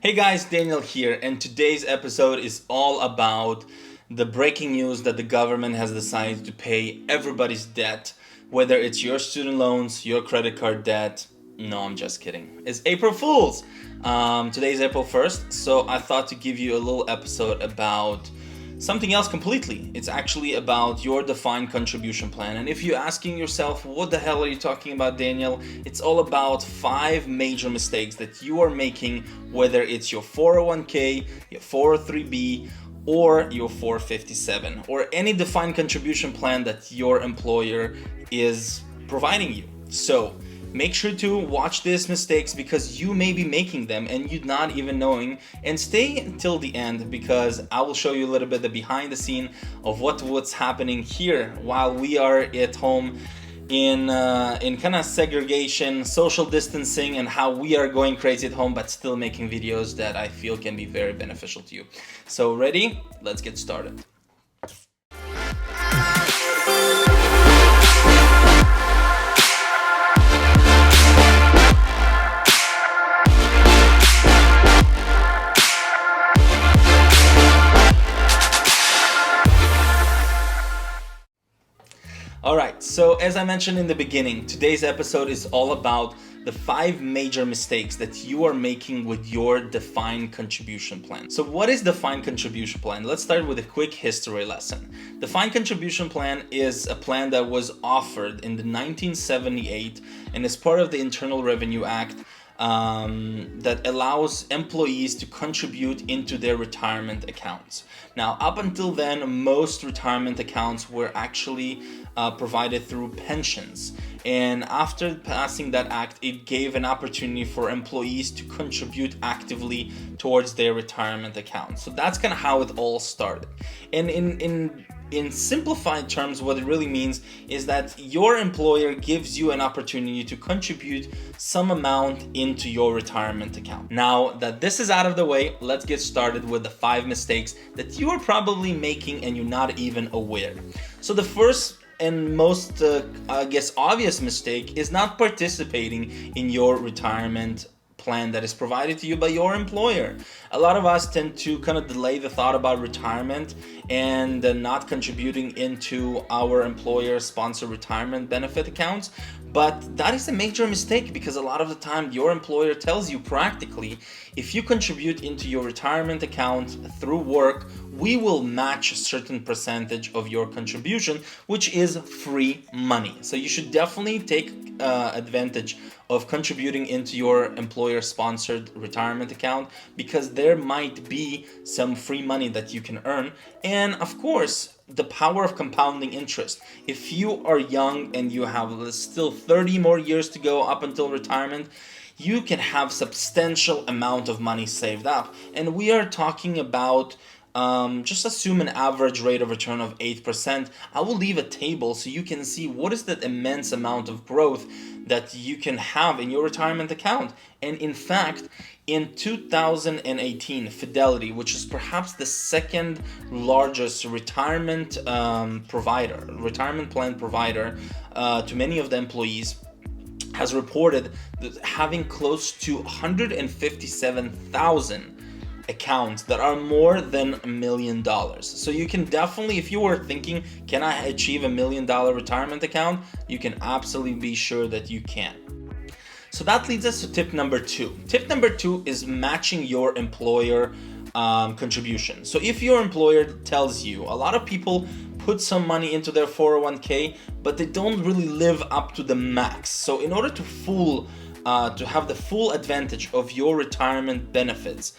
Hey guys, Daniel here, and today's episode is all about the breaking news that the government has decided to pay everybody's debt, whether it's your student loans, your credit card debt. No, I'm just kidding. It's April Fool's. Today's April 1st, so I thought to give you a little episode about something else completely. It's actually about your defined contribution plan. And if you're asking yourself, what the hell are you talking about, Daniel? It's all about 5 major mistakes that you are making, whether it's your 401k, your 403b, or your 457, or any defined contribution plan that your employer is providing you. So make sure to watch these mistakes because you may be making them and you're not even knowing, and stay until the end because I will show you a little bit the behind the scene of what's happening here while we are at home in kind of segregation, social distancing, and how we are going crazy at home but still making videos that I feel can be very beneficial to you. So ready? Let's get started. Alright, so as I mentioned in the beginning, today's episode is all about the 5 major mistakes that you are making with your defined contribution plan. So what is defined contribution plan? Let's start with a quick history lesson. Defined contribution plan is a plan that was offered in the 1978 and is part of the Internal Revenue Act that allows employees to contribute into their retirement accounts. Now, up until then, most retirement accounts were actually provided through pensions. And after passing that act, it gave an opportunity for employees to contribute actively towards their retirement account. So that's kind of how it all started. And in simplified terms, what it really means is that your employer gives you an opportunity to contribute some amount into your retirement account. Now that this is out of the way, let's get started with the 5 mistakes that you are probably making and you're not even aware. So the first and most, obvious mistake is not participating in your retirement plan that is provided to you by your employer. A lot of us tend to kind of delay the thought about retirement and not contributing into our employer sponsored retirement benefit accounts. But that is a major mistake because a lot of the time your employer tells you practically, if you contribute into your retirement account through work, we will match a certain percentage of your contribution, which is free money. So you should definitely take advantage of contributing into your employer sponsored retirement account because there might be some free money that you can earn. And of course, the power of compounding interest. If you are young and you have still 30 more years to go up until retirement, you can have substantial amount of money saved up. And we are talking about just assume an average rate of return of 8%. I will leave a table so you can see what is that immense amount of growth that you can have in your retirement account. And in fact, in 2018, Fidelity, which is perhaps the second largest retirement plan provider to many of the employees, has reported that having close to 157,000 accounts that are more than $1 million. So you can definitely, if you were thinking, can I achieve $1 million retirement account? You can absolutely be sure that you can. So that leads us to tip number 2. Tip number 2 is matching your employer contribution. So if your employer tells you, a lot of people put some money into their 401k, but they don't really live up to the max. So in order to have the full advantage of your retirement benefits,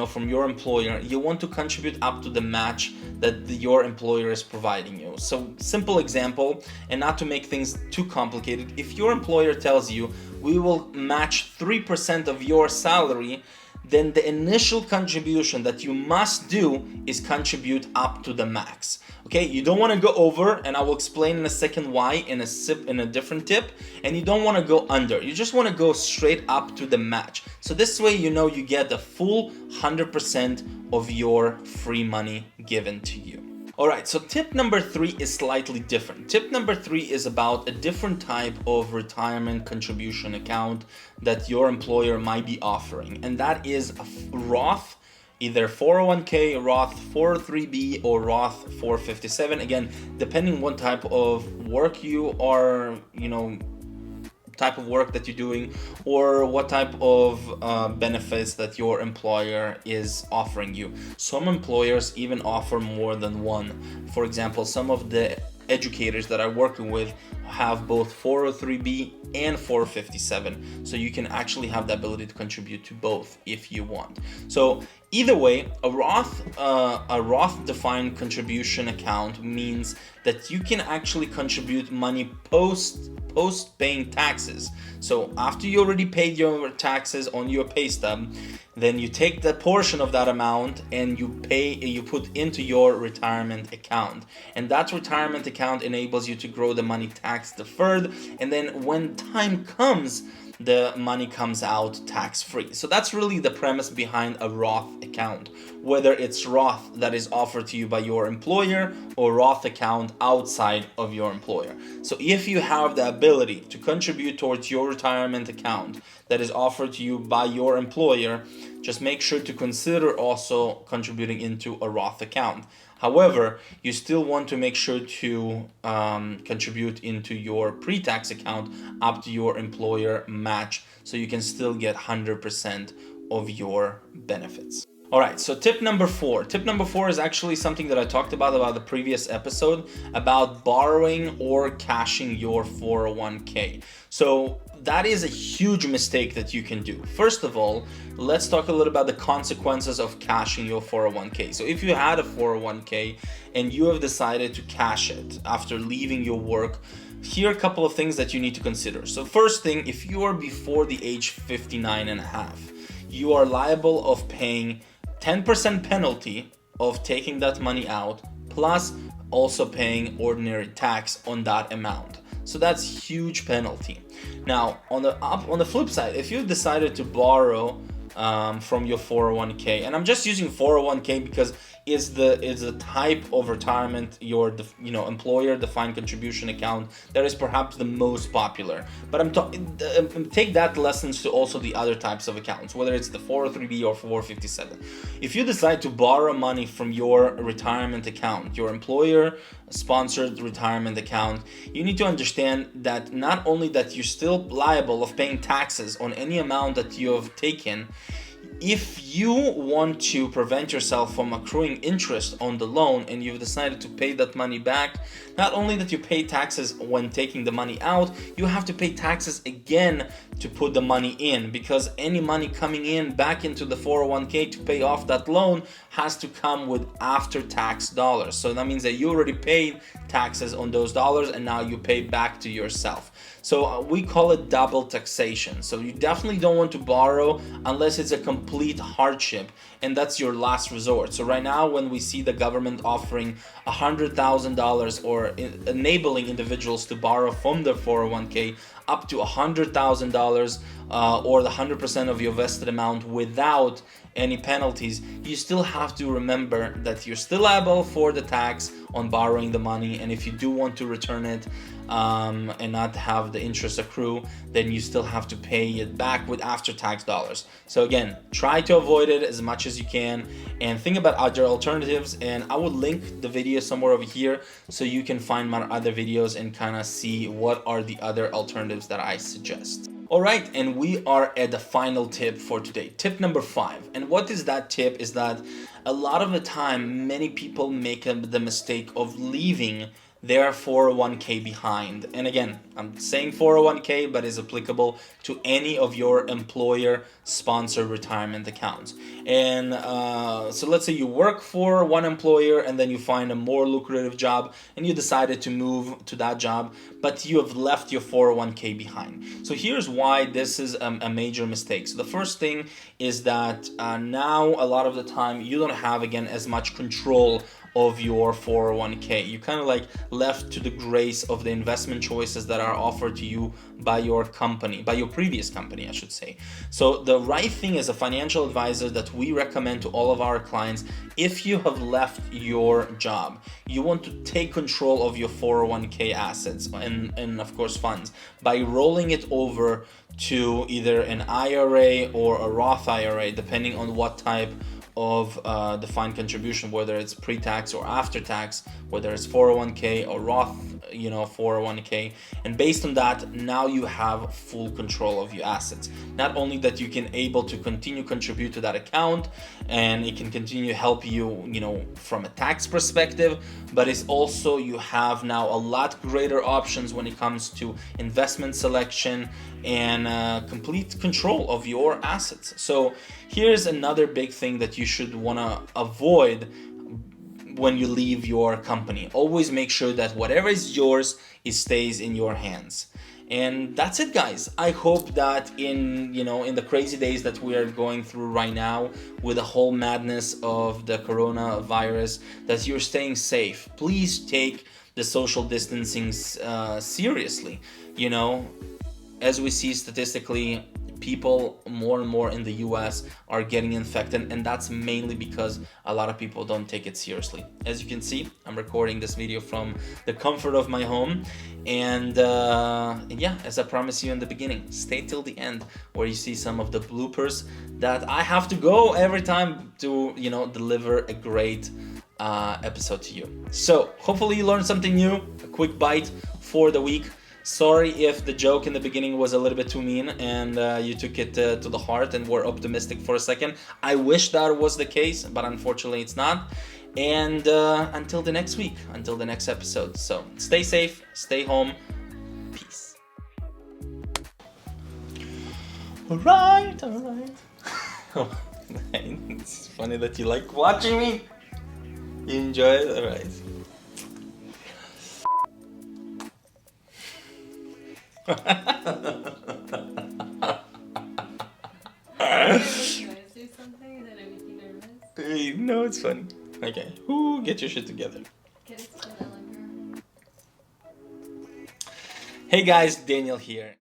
from your employer, you want to contribute up to the match that your employer is providing you. So simple example, and not to make things too complicated, if your employer tells you, we will match 3% of your salary, then the initial contribution that you must do is contribute up to the max. Okay, you don't want to go over, and I will explain in a second why in a different tip, and you don't want to go under. You just want to go straight up to the match. So this way you get the full 100% of your free money given to you. All right, so tip number 3 is slightly different. Tip number 3 is about a different type of retirement contribution account that your employer might be offering, and that is a Roth, either 401k, Roth 403b, or Roth 457. Again, depending what type of work you are, type of work that you're doing, or what type of benefits that your employer is offering you. Some employers even offer more than one. For example, some of the educators that I'm working with have both 403b and 457, so you can actually have the ability to contribute to both if you want. So either way, a Roth defined contribution account means that you can actually contribute money post paying taxes. So after you already paid your taxes on your pay stub, then you take that portion of that amount and you put into your retirement account. And that retirement account enables you to grow the money tax deferred, and then when time comes, the money comes out tax-free. So that's really the premise behind a Roth account, whether it's Roth that is offered to you by your employer or Roth account outside of your employer. So if you have the ability to contribute towards your retirement account that is offered to you by your employer, just make sure to consider also contributing into a Roth account. However, you still want to make sure to contribute into your pre-tax account up to your employer match, so you can still get 100% of your benefits. All right, so tip number 4. Tip number 4 is actually something that I talked about the previous episode, about borrowing or cashing your 401k. So that is a huge mistake that you can do. First of all, let's talk a little about the consequences of cashing your 401k. So if you had a 401k and you have decided to cash it after leaving your work, here are a couple of things that you need to consider. So first thing, if you are before the age 59 and a half, you are liable of paying 10% penalty of taking that money out, plus also paying ordinary tax on that amount. So that's huge penalty. Now, on the flip side, if you've decided to borrow from your 401k, and I'm just using 401k because is the type of retirement your employer defined contribution account that is perhaps the most popular. But take that lessons to also the other types of accounts, whether it's the 403b or 457. If you decide to borrow money from your retirement account, your employer sponsored retirement account, you need to understand that not only that you're still liable of paying taxes on any amount that you have taken, if you want to prevent yourself from accruing interest on the loan and you've decided to pay that money back, not only that you pay taxes when taking the money out, you have to pay taxes again to put the money in, because any money coming in back into the 401k to pay off that loan has to come with after-tax dollars. So that means that you already paid taxes on those dollars and now you pay back to yourself. So we call it double taxation. So you definitely don't want to borrow unless it's a complete hardship, and that's your last resort. So right now, when we see the government offering $100,000 or enabling individuals to borrow from their 401k up to $100,000 or the 100% of your vested amount without any penalties, you still have to remember that you're still liable for the tax on borrowing the money, and if you do want to return it and not have the interest accrue, then you still have to pay it back with after-tax dollars. So again, try to avoid it as much as you can and think about other alternatives, and I will link the video somewhere over here so you can find my other videos and kind of see what are the other alternatives that I suggest. All right, and we are at the final tip for today, tip number 5. And what is that tip is that a lot of the time, many people make the mistake of leaving their 401k behind. And again, I'm saying 401k, but is applicable to any of your employer sponsored retirement accounts. And so let's say you work for one employer and then you find a more lucrative job and you decided to move to that job, but you have left your 401k behind. So here's why this is a major mistake. So the first thing is that now a lot of the time you don't have, again, as much control of your 401k. You kind of like left to the grace of the investment choices that are offered to you by your company, by your previous company, I should say. So the right thing as a financial advisor that we recommend to all of our clients, if you have left your job, you want to take control of your 401k assets and of course funds by rolling it over to either an IRA or a Roth IRA, depending on what type of defined contribution, whether it's pre-tax or after-tax, whether it's 401k or Roth, 401k. And based on that, now you have full control of your assets. Not only that you can able to continue contribute to that account and it can continue help you, from a tax perspective, but it's also you have now a lot greater options when it comes to investment selection and complete control of your assets. So here's another big thing that you should want to avoid when you leave your company. Always make sure that whatever is yours, it stays in your hands. And that's it, guys. I hope that in the crazy days that we are going through right now with the whole madness of the coronavirus, that you're staying safe. Please take the social distancing seriously. As we see statistically, people more and more in the US are getting infected, and that's mainly because a lot of people don't take it seriously. As you can see, I'm recording this video from the comfort of my home, and yeah, as I promised you in the beginning, stay till the end where you see some of the bloopers that I have to go every time to deliver a great episode to you. So hopefully you learned something new, a quick bite for the week. Sorry if the joke in the beginning was a little bit too mean and you took it to the heart and were optimistic for a second. I wish that was the case, but unfortunately it's not. And until the next week, until the next episode. So stay safe, stay home. Peace. All right. It's funny that you like watching me. You enjoy it? All right. No, it's funny. Okay. Ooh, get your shit together. Hey guys, Daniel here.